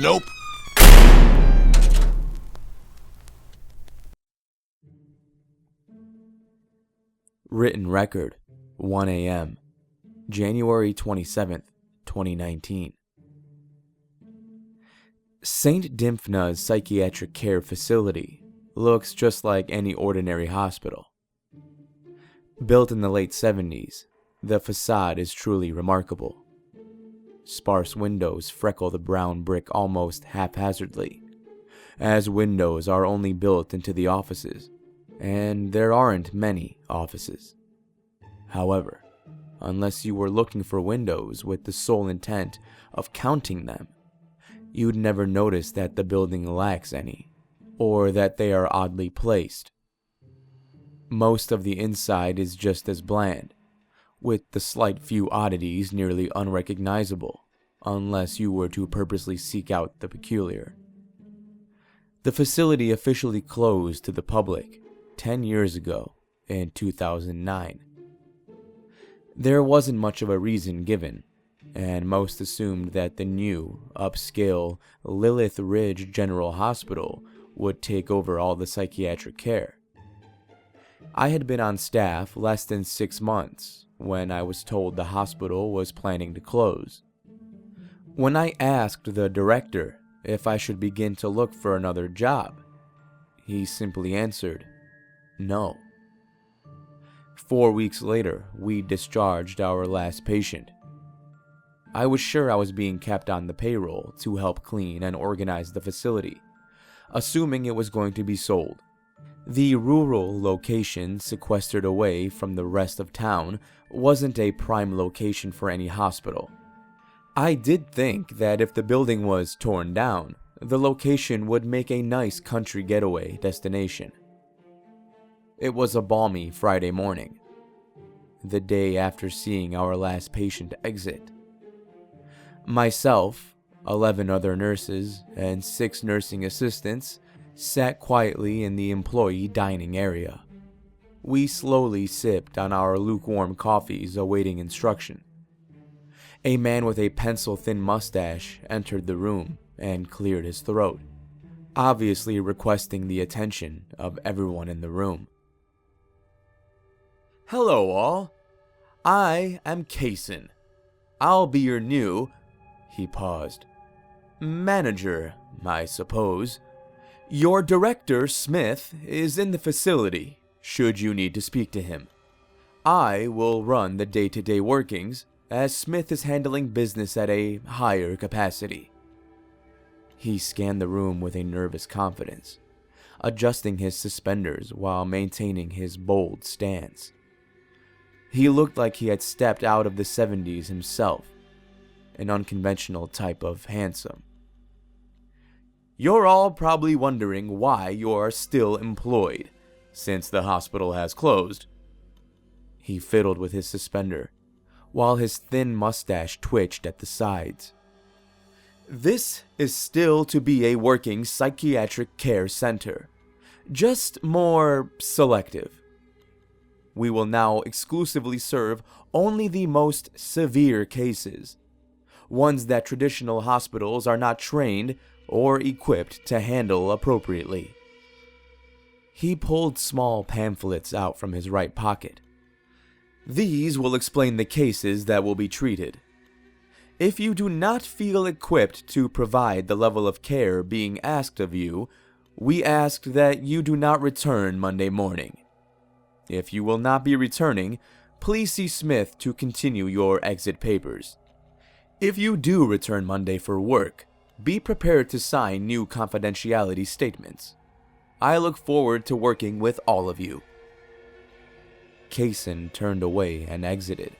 Nope. Written record, 1 a.m., January 27th, 2019. St. Dymphna's psychiatric care facility looks just like any ordinary hospital. Built in the late 70s, the facade is truly remarkable. Sparse windows freckle the brown brick almost haphazardly, as windows are only built into the offices, and there aren't many offices. However, unless you were looking for windows with the sole intent of counting them, you'd never notice that the building lacks any, or that they are oddly placed. Most of the inside is just as bland, with the slight few oddities nearly unrecognizable, unless you were to purposely seek out the peculiar. The facility officially closed to the public 10 years ago, in 2009. There wasn't much of a reason given, and most assumed that the new, upscale Lilith Ridge General Hospital would take over all the psychiatric care. I had been on staff less than 6 months when I was told the hospital was planning to close. When I asked the director if I should begin to look for another job, he simply answered, "No." 4 weeks later, we discharged our last patient. I was sure I was being kept on the payroll to help clean and organize the facility, assuming it was going to be sold. The rural location sequestered away from the rest of town wasn't a prime location for any hospital. I did think that if the building was torn down, the location would make a nice country getaway destination. It was a balmy Friday morning, the day after seeing our last patient exit. Myself, 11 other nurses, and 6 nursing assistants sat quietly in the employee dining area. We slowly sipped on our lukewarm coffees awaiting instruction. A man with a pencil-thin mustache entered the room and cleared his throat, obviously requesting the attention of everyone in the room. "Hello all, I am Katlynn. I'll be your new," he paused, "manager, I suppose. Your director, Smith, is in the facility, should you need to speak to him. I will run the day-to-day workings, as Smith is handling business at a higher capacity." He scanned the room with a nervous confidence, adjusting his suspenders while maintaining his bold stance. He looked like he had stepped out of the 70s himself, an unconventional type of handsome. "You're all probably wondering why you're still employed, since the hospital has closed." He fiddled with his suspender, while his thin mustache twitched at the sides. "This is still to be a working psychiatric care center, just more selective. We will now exclusively serve only the most severe cases, ones that traditional hospitals are not trained or equipped to handle appropriately." He pulled small pamphlets out from his right pocket. "These will explain the cases that will be treated. If you do not feel equipped to provide the level of care being asked of you, we ask that you do not return Monday morning. If you will not be returning, please see Smith to continue your exit papers. If you do return Monday for work, be prepared to sign new confidentiality statements. I look forward to working with all of you." Katlynn turned away and exited,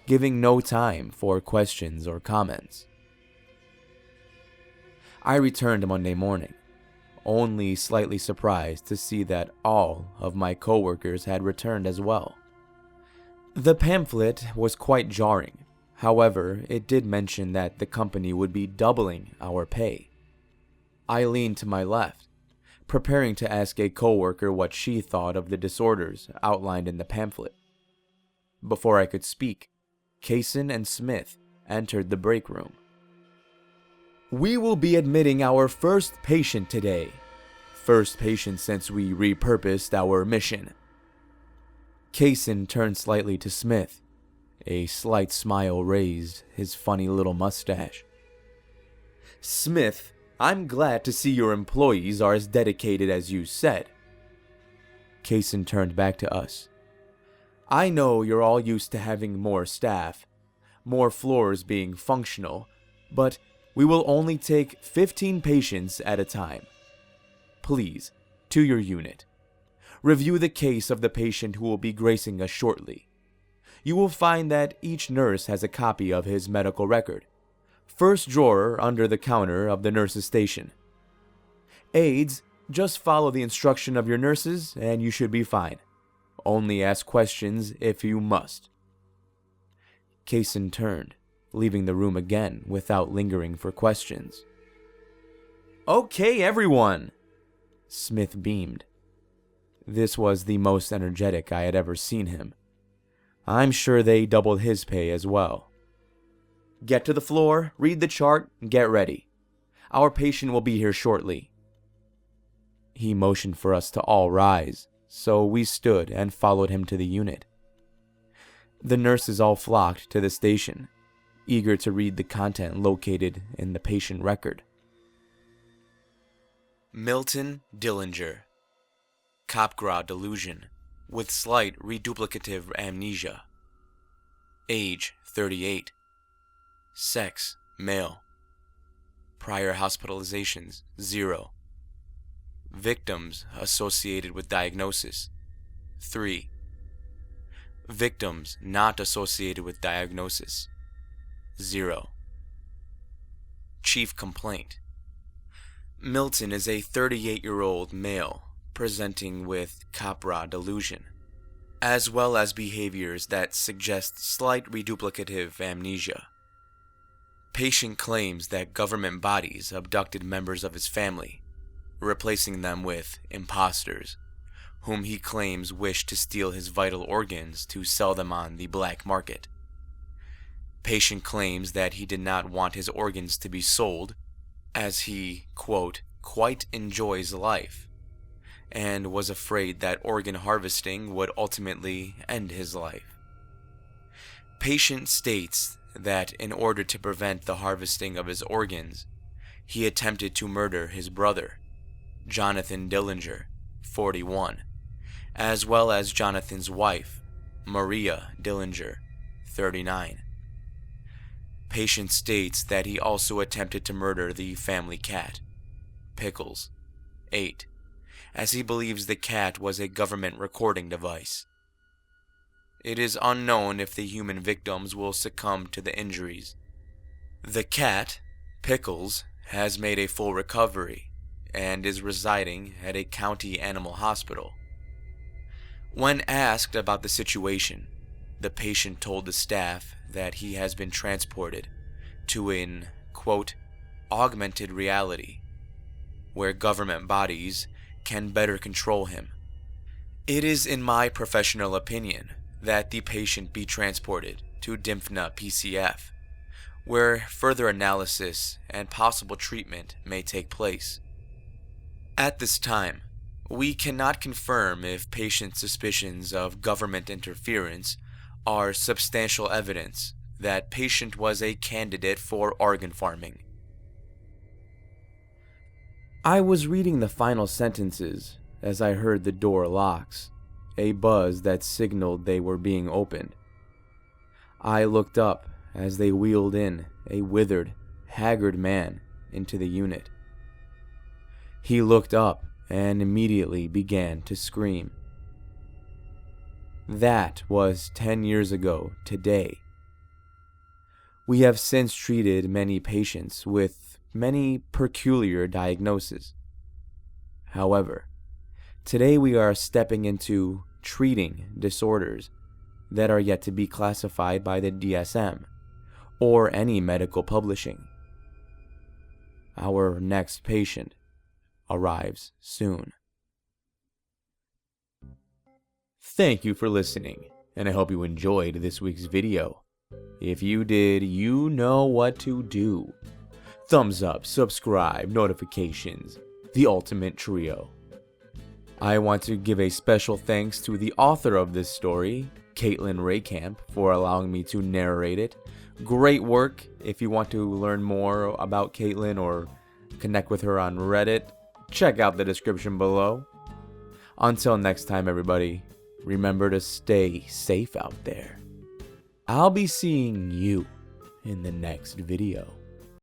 giving no time for questions or comments. I returned Monday morning, only slightly surprised to see that all of my coworkers had returned as well. The pamphlet was quite jarring. However, it did mention that the company would be doubling our pay. I leaned to my left, preparing to ask a coworker what she thought of the disorders outlined in the pamphlet. Before I could speak, Katlynn and Smith entered the break room. We will be admitting our first patient today. First patient since we repurposed our mission. Kaysen turned slightly to Smith. A slight smile raised his funny little mustache. Smith, I'm glad to see your employees are as dedicated as you said. Kaysen turned back to us. I know you're all used to having more staff, more floors being functional, but we will only take 15 patients at a time. Please, to your unit. Review the case of the patient who will be gracing us shortly. You will find that each nurse has a copy of his medical record. First drawer under the counter of the nurse's station. Aides, just follow the instruction of your nurses and you should be fine. Only ask questions if you must. Kaysen turned, leaving the room again without lingering for questions. Okay, everyone! Smith beamed. This was the most energetic I had ever seen him. I'm sure they doubled his pay as well. Get to the floor, read the chart, and get ready. Our patient will be here shortly. He motioned for us to all rise, so we stood and followed him to the unit. The nurses all flocked to the station, eager to read the content located in the patient record. Milton Dillinger. Capgras delusion, with slight reduplicative amnesia. Age 38. Sex male. Prior hospitalizations 0. Victims associated with diagnosis 3. Victims not associated with diagnosis 0. Chief complaint. Milton is a 38-year-old male presenting with Capgras delusion, as well as behaviors that suggest slight reduplicative amnesia. Patient claims that government bodies abducted members of his family, replacing them with imposters, whom he claims wish to steal his vital organs to sell them on the black market. Patient claims that he did not want his organs to be sold, as he, quote, quite enjoys life, and was afraid that organ harvesting would ultimately end his life. Patient states that in order to prevent the harvesting of his organs, he attempted to murder his brother, Jonathan Dillinger, 41, as well as Jonathan's wife, Maria Dillinger, 39. Patient states that he also attempted to murder the family cat, Pickles, 8, as he believes the cat was a government recording device. It is unknown if the human victims will succumb to the injuries. The cat, Pickles, has made a full recovery and is residing at a county animal hospital. When asked about the situation, the patient told the staff that he has been transported to an, quote, augmented reality, where government bodies can better control him. It is in my professional opinion that the patient be transported to Dymphna PCF, where further analysis and possible treatment may take place. At this time, we cannot confirm if patient suspicions of government interference are substantial evidence that patient was a candidate for organ farming. I was reading the final sentences as I heard the door locks, a buzz that signaled they were being opened. I looked up as they wheeled in a withered, haggard man into the unit. He looked up and immediately began to scream. That was 10 years ago today. We have since treated many patients with many peculiar diagnoses. However, today we are stepping into treating disorders that are yet to be classified by the DSM or any medical publishing. Our next patient arrives soon. Thank you for listening, and I hope you enjoyed this week's video. If you did, you know what to do. thumbs up, subscribe, notifications, the ultimate trio. I want to give a special thanks to the author of this story, Katlynn Rehkamp, for allowing me to narrate it. Great work. If you want to learn more about Katlynn or connect with her on Reddit, check out the description below. Until next time, everybody, remember to stay safe out there. I'll be seeing you in the next video.